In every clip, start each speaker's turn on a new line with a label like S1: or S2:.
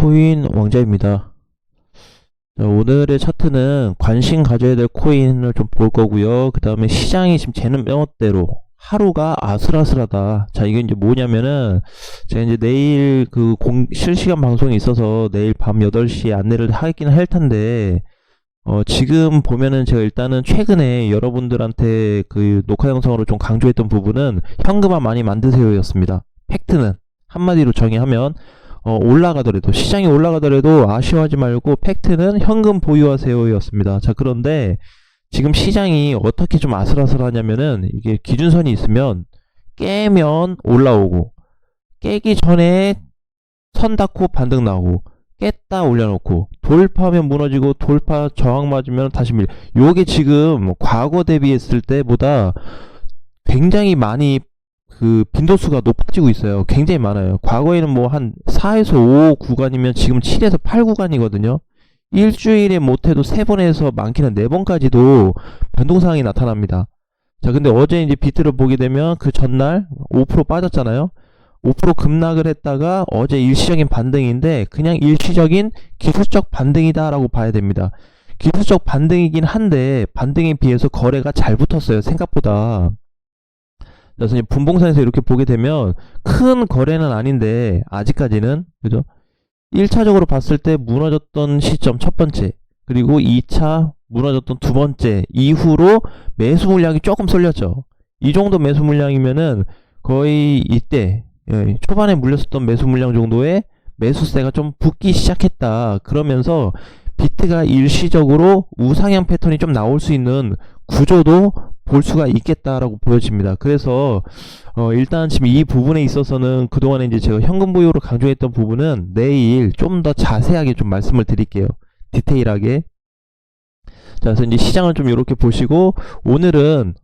S1: 비트코인 왕자입니다. 자, 오늘의 차트는 관심 가져야 될 코인을 좀 볼 거고요. 그 다음에 시장이 지금 재는 명언대로 하루가 아슬아슬하다. 자, 이게 이제 뭐냐면은 제가 이제 내일 실시간 방송이 있어서 내일 밤 8시에 안내를 하긴 할 텐데 지금 보면은 제가 일단은 최근에 여러분들한테 그 녹화 영상으로 좀 강조했던 부분은 현금화 많이 만드세요 였습니다. 팩트는 한마디로 정의하면 올라가더라도 시장이 올라가더라도 아쉬워하지 말고 팩트는 현금 보유하세요 였습니다. 자, 그런데 지금 시장이 어떻게 좀 아슬아슬하냐면은 이게 기준선이 있으면 깨면 올라오고 깨기 전에 선 닫고 반등 나오고 깼다 올려놓고 돌파하면 무너지고 돌파 저항 맞으면 다시 요게 지금 과거 대비했을 때보다 굉장히 많이 그 빈도수가 높아지고 있어요. 굉장히 많아요. 과거에는 뭐 한 4에서 5 구간이면 지금 7에서 8 구간이거든요. 일주일에 못해도 3번에서 많게는 4번까지도 변동사항이 나타납니다. 자, 근데 어제 이제 비트를 보게 되면 그 전날 5% 빠졌잖아요. 5% 급락을 했다가 어제 일시적인 반등인데 그냥 일시적인 기술적 반등이다라고 봐야 됩니다. 기술적 반등이긴 한데 반등에 비해서 거래가 잘 붙었어요. 생각보다. 그래서 분봉선에서 이렇게 보게 되면 큰 거래는 아닌데 아직까지는 그죠? 1차적으로 봤을 때 무너졌던 시점 첫 번째, 그리고 2차 무너졌던 두 번째 이후로 매수 물량이 조금 쏠렸죠. 이 정도 매수 물량이면은 거의 이때 초반에 물렸었던 매수 물량 정도의 매수세가 좀 붙기 시작했다. 그러면서 비트가 일시적으로 우상향 패턴이 좀 나올 수 있는 구조도 볼 수가 있겠다라고 보여집니다. 그래서 일단 지금 이 부분에 있어서는 그동안에 이제 제가 현금 보유로 강조했던 부분은 내일 좀 더 자세하게 좀 말씀을 드릴게요. 디테일하게. 자, 그래서 이제 시장을 좀 이렇게 보시고 오늘은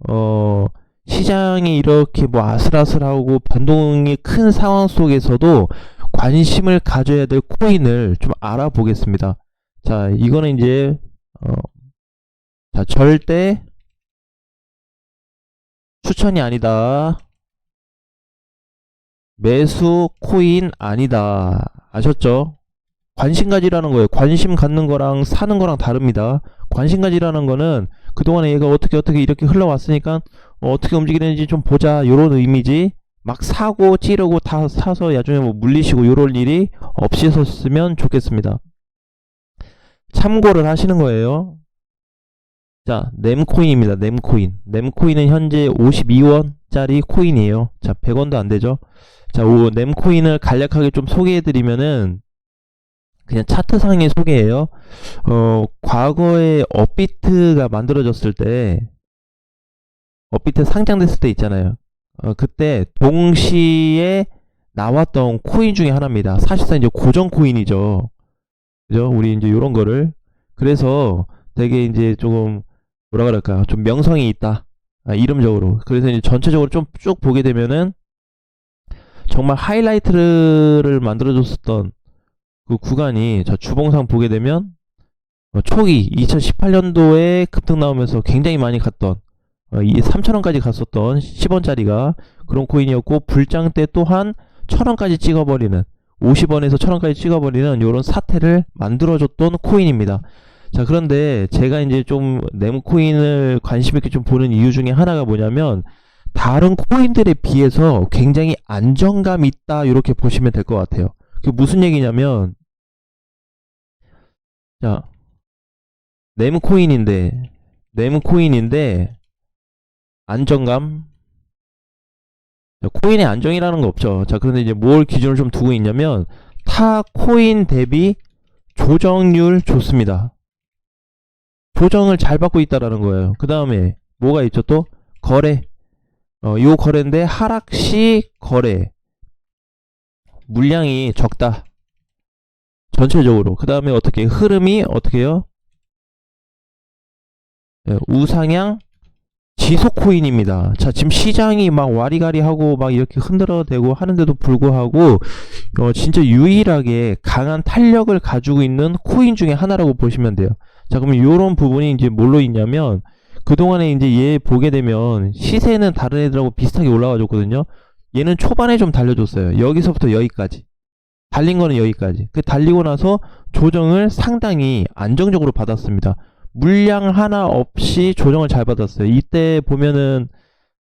S1: 시장이 이렇게 뭐 아슬아슬하고 변동이 큰 상황 속에서도 관심을 가져야 될 코인을 좀 알아보겠습니다. 자, 이거는 이제 자, 절대 추천이 아니다. 매수 코인 아니다. 아셨죠? 관심 가지라는 거예요. 관심 갖는 거랑 사는 거랑 다릅니다. 관심 가지라는 거는 그동안에 얘가 어떻게 이렇게 흘러왔으니까 어떻게 움직이는지 좀 보자 요런 의미지, 막 사고 찌르고 다 사서 나중에 뭐 물리시고 요럴 일이 없으셨으면 좋겠습니다. 참고를 하시는 거예요. 자, 넴코인입니다. 넴코인. 넴코인은 현재 52원짜리 코인이에요. 자, 100원도 안 되죠. 자, 넴코인을 간략하게 좀 소개해드리면은 그냥 차트상의 소개예요. 과거에 업비트가 만들어졌을 때, 업비트 상장됐을 때 있잖아요. 그때 동시에 나왔던 코인 중에 하나입니다. 사실상 이제 고정 코인이죠. 그죠? 우리 이제 요런 거를. 그래서 되게 이제 조금 뭐라 그럴까, 좀 명성이 있다. 이름적으로. 그래서 이제 전체적으로 좀 쭉 보게 되면은 정말 하이라이트를 만들어줬었던 그 구간이, 저 주봉상 보게 되면 초기 2018년도에 급등 나오면서 굉장히 많이 갔던 3,000원까지 갔었던 10원짜리가 그런 코인이었고, 불장 때 또한 1,000원까지 찍어버리는, 50원에서 1,000원까지 찍어버리는 이런 사태를 만들어줬던 코인입니다. 자, 그런데 제가 이제 좀 넴코인을 관심 있게 좀 보는 이유 중에 하나가 뭐냐면, 다른 코인들에 비해서 굉장히 안정감 있다 이렇게 보시면 될 것 같아요. 그게 무슨 얘기냐면, 자, 넴코인인데 안정감, 자, 코인의 안정이라는 거 없죠. 자, 그런데 이제 뭘 기준을 좀 두고 있냐면 타 코인 대비 조정률 좋습니다. 조정을 잘 받고 있다라는 거예요. 그 다음에 뭐가 있죠? 또 거래, 요 거래인데 하락시 거래 물량이 적다 전체적으로. 그 다음에 어떻게 흐름이 어떻게요? 우상향 지속 코인입니다. 자, 지금 시장이 막 와리가리 하고 막 이렇게 흔들어대고 하는데도 불구하고 진짜 유일하게 강한 탄력을 가지고 있는 코인 중에 하나라고 보시면 돼요. 자, 그럼 이런 부분이 이제 뭘로 있냐면, 그동안에 이제 얘 보게 되면 시세는 다른 애들하고 비슷하게 올라와 줬거든요. 얘는 초반에 좀 달려줬어요. 여기서부터 여기까지. 달린 거는 여기까지. 그 달리고 나서 조정을 상당히 안정적으로 받았습니다. 물량 하나 없이 조정을 잘 받았어요. 이때 보면은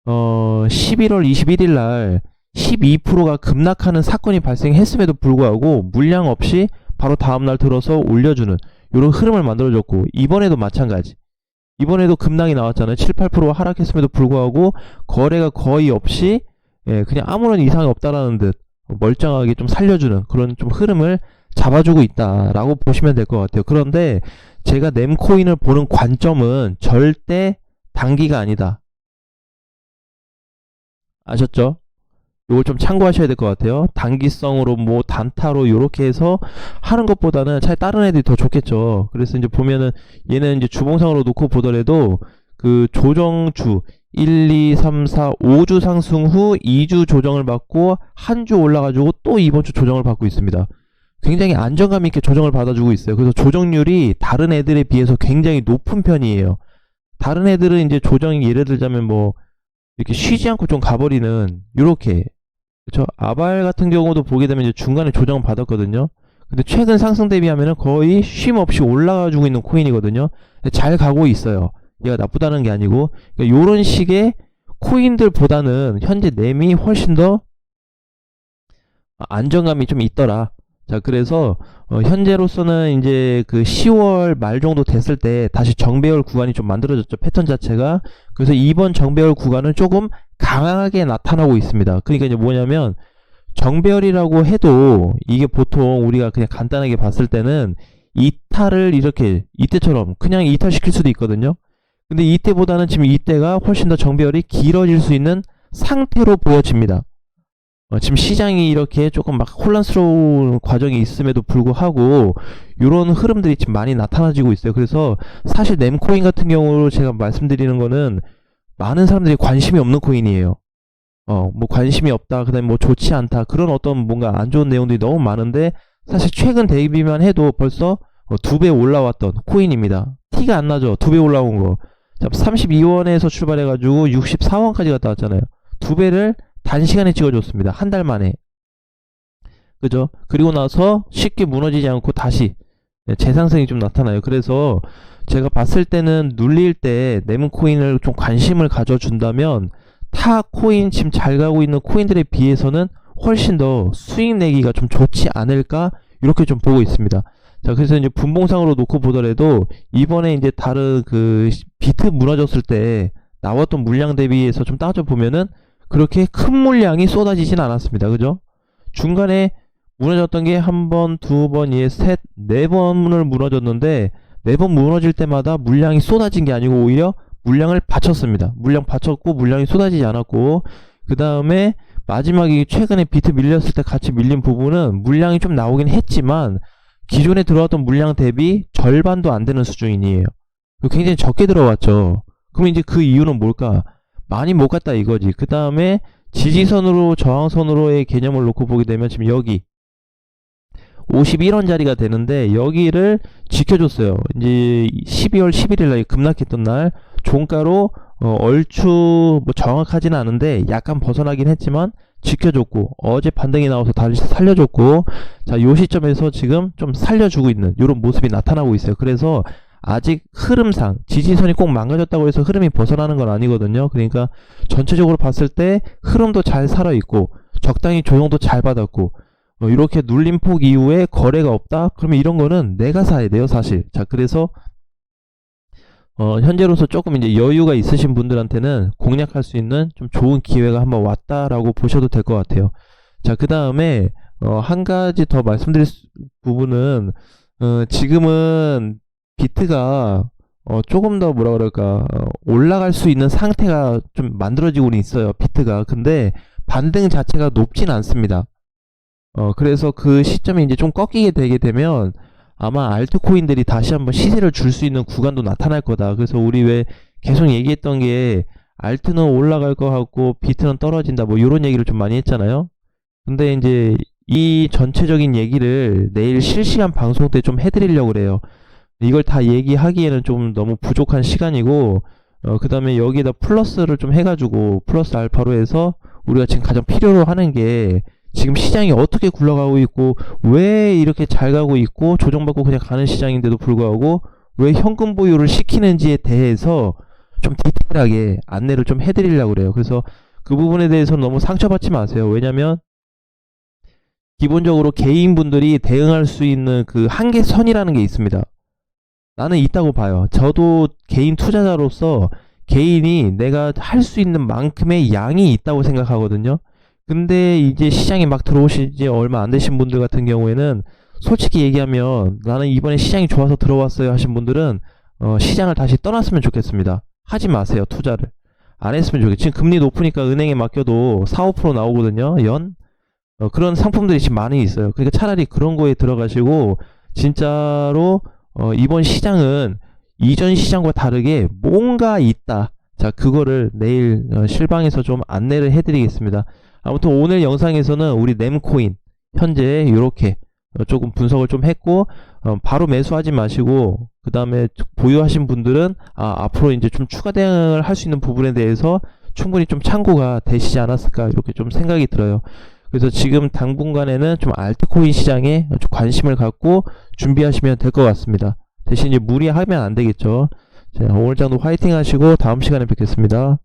S1: 11월 21일 날 12%가 급락하는 사건이 발생했음에도 불구하고 물량 없이 바로 다음날 들어서 올려주는 이런 흐름을 만들어줬고, 이번에도 마찬가지. 이번에도 급락이 나왔잖아요. 7, 8% 하락했음에도 불구하고 거래가 거의 없이, 그냥 아무런 이상이 없다라는 듯 멀쩡하게 좀 살려주는 그런 좀 흐름을 잡아주고 있다라고 보시면 될 것 같아요. 그런데 제가 nem코인을 보는 관점은 절대 단기가 아니다. 아셨죠? 이걸 좀 참고하셔야 될 것 같아요. 단기성으로 뭐 단타로 이렇게 해서 하는 것보다는 차라리 다른 애들이 더 좋겠죠. 그래서 이제 보면은 얘는 이제 주봉상으로 놓고 보더라도 그 조정주 1, 2, 3, 4, 5주 상승 후 2주 조정을 받고 한 주 올라가지고 또 이번 주 조정을 받고 있습니다. 굉장히 안정감 있게 조정을 받아주고 있어요. 그래서 조정률이 다른 애들에 비해서 굉장히 높은 편이에요. 다른 애들은 이제 조정이 예를 들자면 뭐 이렇게 쉬지 않고 좀 가버리는 요렇게, 그쵸? 아발 같은 경우도 보게 되면 이제 중간에 조정을 받았거든요. 근데 최근 상승 대비하면은 거의 쉼 없이 올라가지고 있는 코인이거든요. 잘 가고 있어요. 얘가 나쁘다는 게 아니고, 그러니까 요런 식의 코인들보다는 현재 nem이 훨씬 더 안정감이 좀 있더라. 자, 그래서 현재로서는 이제 그 10월 말 정도 됐을 때 다시 정배열 구간이 좀 만들어졌죠. 패턴 자체가. 그래서 이번 정배열 구간은 조금 강하게 나타나고 있습니다. 그러니까 이제 뭐냐면, 정배열이라고 해도 이게 보통 우리가 그냥 간단하게 봤을 때는 이탈을 이렇게 이때처럼 그냥 이탈시킬 수도 있거든요. 근데 이때보다는 지금 이때가 훨씬 더 정배열이 길어질 수 있는 상태로 보여집니다. 지금 시장이 이렇게 조금 막 혼란스러운 과정이 있음에도 불구하고 이런 흐름들이 지금 많이 나타나지고 있어요. 그래서 사실 nem코인 같은 경우로 제가 말씀드리는 거는 많은 사람들이 관심이 없는 코인이에요. 뭐 관심이 없다, 그 다음에 뭐 좋지 않다, 그런 어떤 뭔가 안 좋은 내용들이 너무 많은데, 사실 최근 대비만 해도 벌써 2배 올라왔던 코인입니다. 티가 안 나죠? 2배 올라온 거. 32원에서 출발해가지고 64원까지 갔다 왔잖아요. 2배를 단시간에 찍어줬습니다. 한 달 만에. 그죠? 그리고 나서 쉽게 무너지지 않고 다시 재상승이 좀 나타나요. 그래서 제가 봤을 때는 눌릴 때 네모코인을 좀 관심을 가져준다면 타 코인, 지금 잘 가고 있는 코인들에 비해서는 훨씬 더 수익 내기가 좀 좋지 않을까, 이렇게 좀 보고 있습니다. 자, 그래서 이제 분봉상으로 놓고 보더라도 이번에 이제 다른 그 비트 무너졌을 때 나왔던 물량 대비해서 좀 따져보면은 그렇게 큰 물량이 쏟아지진 않았습니다. 그죠? 중간에 무너졌던 게 한 번, 두 번, 셋, 네 번을 무너졌는데, 네 번 무너질 때마다 물량이 쏟아진 게 아니고 오히려 물량을 받쳤습니다. 물량 받쳤고 물량이 쏟아지지 않았고, 그 다음에 마지막에 최근에 비트 밀렸을 때 같이 밀린 부분은 물량이 좀 나오긴 했지만 기존에 들어왔던 물량 대비 절반도 안 되는 수준이에요. 굉장히 적게 들어왔죠. 그럼 이제 그 이유는 뭘까? 많이 못 갔다 이거지. 그 다음에 지지선으로 저항선으로의 개념을 놓고 보게 되면 지금 여기 51원짜리가 되는데 여기를 지켜줬어요. 이제 12월 11일 날 급락했던 날 종가로 얼추 뭐 정확하지는 않은데 약간 벗어나긴 했지만 지켜줬고, 어제 반등이 나와서 다시 살려줬고, 자, 요 시점에서 지금 좀 살려주고 있는 이런 모습이 나타나고 있어요. 그래서 아직 흐름상 지지선이 꼭 망가졌다고 해서 흐름이 벗어나는 건 아니거든요. 그러니까 전체적으로 봤을 때 흐름도 잘 살아있고 적당히 조정도 잘 받았고, 이렇게 눌림폭 이후에 거래가 없다? 그러면 이런 거는 내가 사야 돼요, 사실. 자, 그래서 현재로서 조금 이제 여유가 있으신 분들한테는 공략할 수 있는 좀 좋은 기회가 한번 왔다라고 보셔도 될 것 같아요. 자, 그 다음에 한 가지 더 말씀드릴 부분은, 지금은 비트가 조금 더 뭐라 그럴까, 올라갈 수 있는 상태가 좀 만들어지고는 있어요, 비트가. 근데 반등 자체가 높진 않습니다. 그래서 그 시점이 이제 좀 꺾이게 되게 되면 아마 알트코인들이 다시 한번 시세를 줄 수 있는 구간도 나타날 거다. 그래서 우리 왜 계속 얘기했던 게 알트는 올라갈 것 같고 비트는 떨어진다, 뭐 이런 얘기를 좀 많이 했잖아요. 근데 이제 이 전체적인 얘기를 내일 실시간 방송 때 좀 해드리려고 그래요. 이걸 다 얘기하기에는 좀 너무 부족한 시간이고, 그 다음에 여기에다 플러스를 좀 해가지고 플러스 알파로 해서 우리가 지금 가장 필요로 하는 게 지금 시장이 어떻게 굴러가고 있고 왜 이렇게 잘 가고 있고 조정받고 그냥 가는 시장인데도 불구하고 왜 현금 보유를 시키는지에 대해서 좀 디테일하게 안내를 좀 해드리려고 그래요. 그래서 그 부분에 대해서는 너무 상처받지 마세요. 왜냐면 기본적으로 개인분들이 대응할 수 있는 그 한계선이라는 게 있습니다. 나는 있다고 봐요. 저도 개인 투자자로서 개인이 내가 할 수 있는 만큼의 양이 있다고 생각하거든요. 근데 이제 시장에 막 들어오시지 얼마 안 되신 분들 같은 경우에는 솔직히 얘기하면 나는 이번에 시장이 좋아서 들어왔어요 하신 분들은 시장을 다시 떠났으면 좋겠습니다. 하지 마세요, 투자를. 안 했으면 좋겠어요. 지금 금리 높으니까 은행에 맡겨도 4, 5% 나오거든요, 연. 그런 상품들이 지금 많이 있어요. 그러니까 차라리 그런 거에 들어가시고 진짜로 이번 시장은 이전 시장과 다르게 뭔가 있다. 자, 그거를 내일 실방에서 좀 안내를 해드리겠습니다. 아무튼 오늘 영상에서는 우리 램코인 현재 이렇게 조금 분석을 좀 했고 바로 매수하지 마시고 그 다음에 보유하신 분들은 앞으로 이제 좀 추가 대응을 할 수 있는 부분에 대해서 충분히 좀 참고가 되시지 않았을까 이렇게 좀 생각이 들어요. 그래서 지금 당분간에는 좀 알트코인 시장에 좀 관심을 갖고 준비하시면 될 것 같습니다. 대신 이제 무리하면 안 되겠죠. 자, 오늘 장도 화이팅 하시고 다음 시간에 뵙겠습니다.